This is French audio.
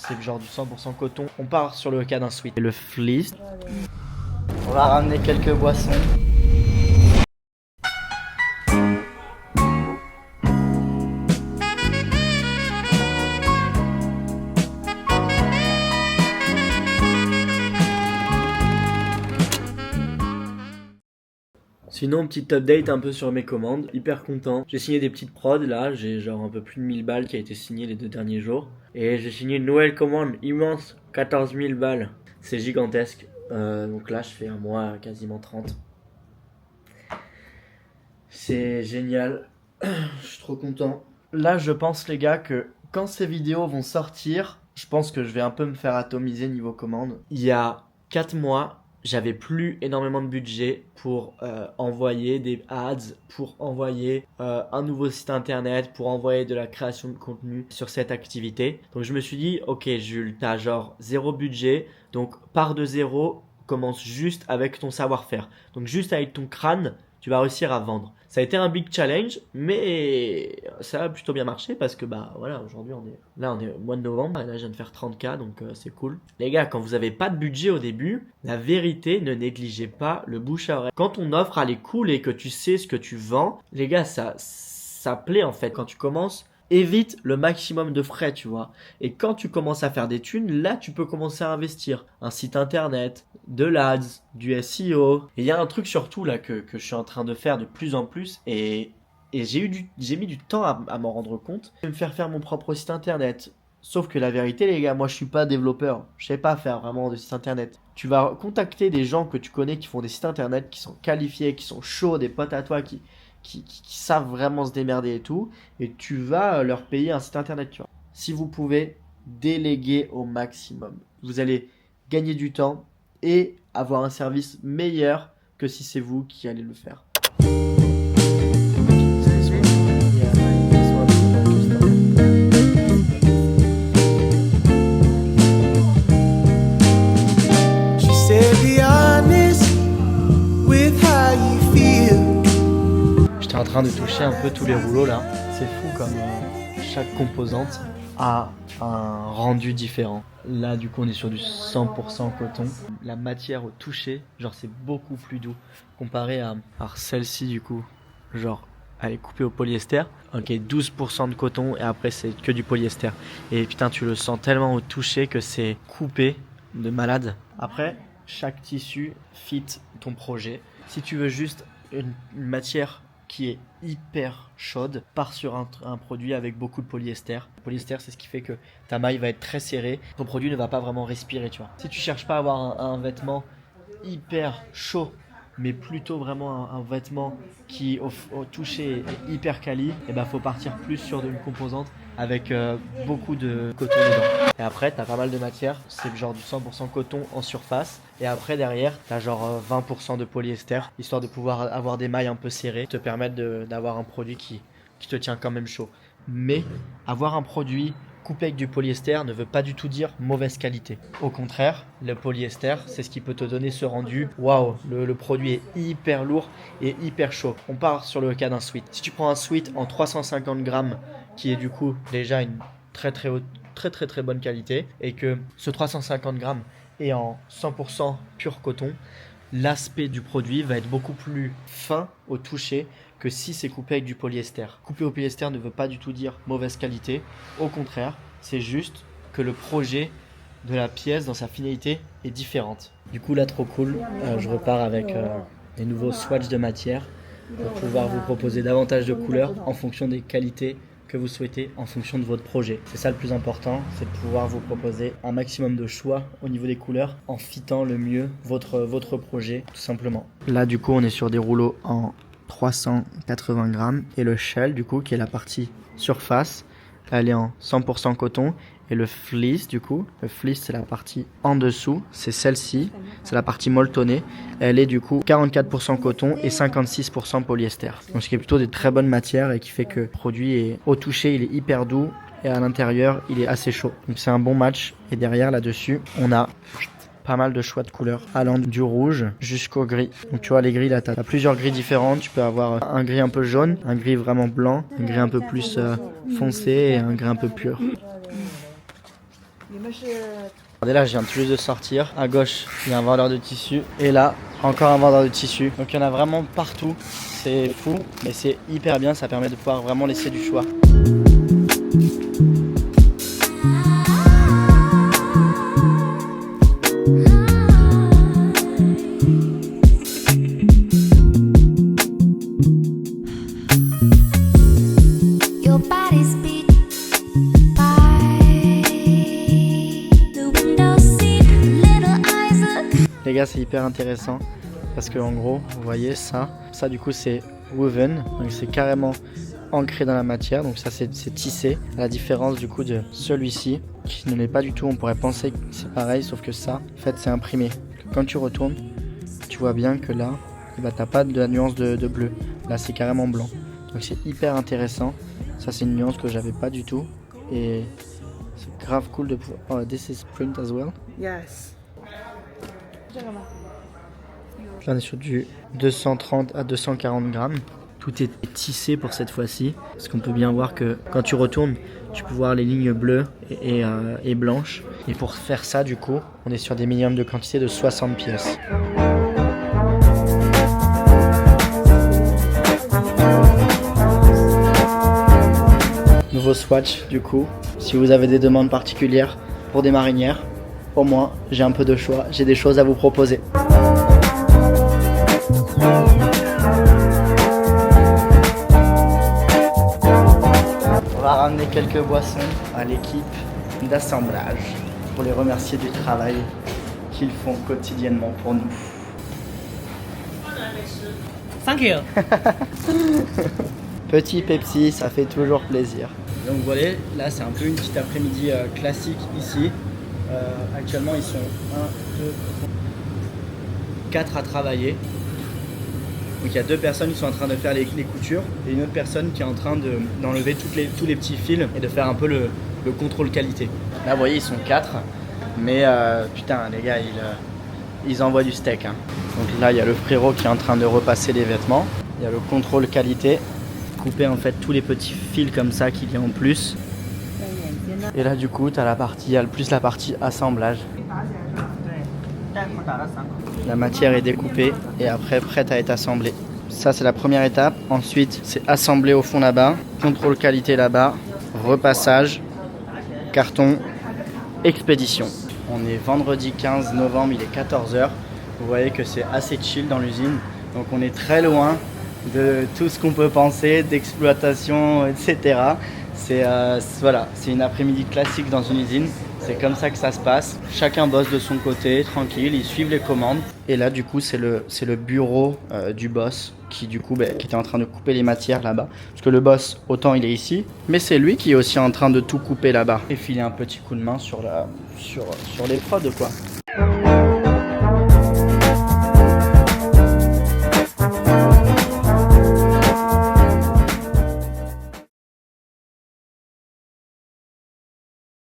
c'est genre du 100% coton. On part sur le cas d'un sweat. Et le fleece. On va ramener quelques boissons. Sinon, petite update un peu sur mes commandes, hyper content. J'ai signé des petites prods là, j'ai genre un peu plus de 1000 balles qui a été signé les 2 derniers jours. Et j'ai signé une nouvelle commande immense, 14 000 balles. C'est gigantesque. Donc là, je fais un mois quasiment 30. C'est génial. Je suis trop content. Là, je pense les gars que quand ces vidéos vont sortir, je pense que je vais un peu me faire atomiser niveau commande. Il y a 4 mois, j'avais plus énormément de budget pour envoyer des ads, pour envoyer un nouveau site internet, pour envoyer de la création de contenu sur cette activité. Donc je me suis dit, ok Jules, t'as genre 0 budget, donc pars de 0, commence juste avec ton savoir-faire. Donc juste avec ton crâne, tu vas réussir à vendre. Ça a été un big challenge, mais ça a plutôt bien marché parce que bah voilà, aujourd'hui on est au mois de novembre, et là je viens de faire 30K, donc c'est cool. Les gars, quand vous avez pas de budget au début, la vérité, ne négligez pas le bouche à oreille. Quand ton offre elle est cool et que tu sais ce que tu vends, les gars, ça plaît en fait. Quand tu commences, évite le maximum de frais, tu vois. Et quand tu commences à faire des thunes, là, tu peux commencer à investir. Un site internet, de l'ADS, du SEO. Et il y a un truc surtout là que je suis en train de faire de plus en plus et j'ai mis du temps à m'en rendre compte. Je vais me faire mon propre site internet. Sauf que la vérité, les gars, moi, je suis pas développeur. Je sais pas faire vraiment de site internet. Tu vas contacter des gens que tu connais qui font des sites internet, qui sont qualifiés, qui sont chauds, des potes à toi qui savent vraiment se démerder et tout, et tu vas leur payer un site internet, tu vois. Si vous pouvez, déléguer au maximum. Vous allez gagner du temps et avoir un service meilleur que si c'est vous qui allez le faire. J'étais en train de toucher un peu tous les rouleaux là. C'est fou comme chaque composante a un rendu différent. Là du coup on est sur du 100% coton. La matière au toucher, genre c'est beaucoup plus doux comparé à celle-ci du coup. Genre elle est coupée au polyester. Ok, 12% de coton et après c'est que du polyester. Et putain tu le sens tellement au toucher que c'est coupé de malade. Après chaque tissu fit ton projet. Si tu veux juste une matière qui est hyper chaude, pars sur un produit avec beaucoup de polyester. Le polyester, c'est ce qui fait que ta maille va être très serrée, ton produit ne va pas vraiment respirer, tu vois. Si tu cherches pas à avoir un vêtement hyper chaud, mais plutôt vraiment un vêtement qui au toucher est hyper quali, et ben faut partir plus sur une composante avec beaucoup de coton dedans. Et après, t'as pas mal de matière, c'est genre du 100% coton en surface. Et après, derrière, t'as genre 20% de polyester, histoire de pouvoir avoir des mailles un peu serrées, te permettre d'avoir un produit qui te tient quand même chaud. Mais avoir un produit coupé avec du polyester ne veut pas du tout dire mauvaise qualité. Au contraire, le polyester, c'est ce qui peut te donner ce rendu. Waouh, le produit est hyper lourd et hyper chaud. On part sur le cas d'un sweat. Si tu prends un sweat en 350 grammes, qui est du coup déjà une très bonne qualité, et que ce 350 grammes est en 100% pur coton, l'aspect du produit va être beaucoup plus fin au toucher que si c'est coupé avec du polyester. Coupé au polyester ne veut pas du tout dire mauvaise qualité. Au contraire, c'est juste que le projet de la pièce dans sa finalité est différente. Du coup là, trop cool. Je repars avec des nouveaux swatchs de matière pour pouvoir vous proposer davantage de couleurs en fonction des qualités que vous souhaitez, en fonction de votre projet. C'est ça le plus important, c'est de pouvoir vous proposer un maximum de choix au niveau des couleurs en fitant le mieux votre projet, tout simplement. Là du coup on est sur des rouleaux en 380 grammes et le shell du coup qui est la partie surface, elle est en 100% coton. Et le fleece du coup, le fleece c'est la partie en dessous, c'est celle-ci, c'est la partie molletonnée. Elle est du coup 44% coton et 56% polyester. Donc ce qui est plutôt des très bonnes matières et qui fait que le produit est au toucher, il est hyper doux et à l'intérieur il est assez chaud. Donc c'est un bon match. Et derrière là-dessus, on a pas mal de choix de couleurs allant du rouge jusqu'au gris. Donc tu vois les gris là, tu as plusieurs gris différentes. Tu peux avoir un gris un peu jaune, un gris vraiment blanc, un gris un peu plus foncé et un gris un peu pur. Regardez là, je viens tout juste de sortir. À gauche, il y a un vendeur de tissus. Et là, encore un vendeur de tissus. Donc il y en a vraiment partout. C'est fou, mais c'est hyper bien. Ça permet de pouvoir vraiment laisser du choix. Les gars, c'est hyper intéressant parce que en gros, vous voyez ça du coup c'est woven, donc c'est carrément ancré dans la matière, donc ça c'est tissé, à la différence du coup de celui-ci qui ne l'est pas du tout. On pourrait penser que c'est pareil, sauf que ça, en fait, c'est imprimé. Quand tu retournes, tu vois bien que là, bah, t'as pas de la nuance de bleu, là c'est carrément blanc, donc c'est hyper intéressant. Ça c'est une nuance que j'avais pas du tout et c'est grave cool de pouvoir. Oh, this is print as well. Yes. Là on est sur du 230 à 240 grammes. Tout est tissé pour cette fois-ci. Parce qu'on peut bien voir que quand tu retournes, tu peux voir les lignes bleues et blanches. Et pour faire ça, du coup, on est sur des minimums de quantité de 60 pièces. Nouveau swatch, du coup. Si vous avez des demandes particulières pour des marinières, au moins, j'ai un peu de choix. J'ai des choses à vous proposer. On va ramener quelques boissons à l'équipe d'assemblage pour les remercier du travail qu'ils font quotidiennement pour nous. Thank you. Petit Pepsi, ça fait toujours plaisir. Donc voilà, là c'est un peu une petite après-midi classique ici. Actuellement ils sont 1, 2, 4 à travailler. Donc il y a 2 personnes qui sont en train de faire les coutures et une autre personne qui est en train d'enlever tous les petits fils et de faire un peu le contrôle qualité. Là vous voyez ils sont 4, mais putain les gars ils envoient du steak. Hein. Donc là il y a le frérot qui est en train de repasser les vêtements. Il y a le contrôle qualité, couper en fait tous les petits fils comme ça qu'il y a en plus. Et là du coup tu as il y a plus la partie assemblage. La matière est découpée et après prête à être assemblée. Ça c'est la première étape. Ensuite c'est assembler au fond là-bas, contrôle qualité là-bas, repassage, carton, expédition. On est vendredi 15 novembre, il est 14h. Vous voyez que c'est assez chill dans l'usine. Donc on est très loin de tout ce qu'on peut penser, d'exploitation, etc. Voilà, c'est une après-midi classique dans une usine. C'est comme ça que ça se passe. Chacun bosse de son côté, tranquille, ils suivent les commandes. Et là, du coup, c'est le bureau du boss qui, du coup, qui était en train de couper les matières là-bas. Parce que le boss, autant il est ici, mais c'est lui qui est aussi en train de tout couper là-bas. Et filer un petit coup de main sur les prods, quoi.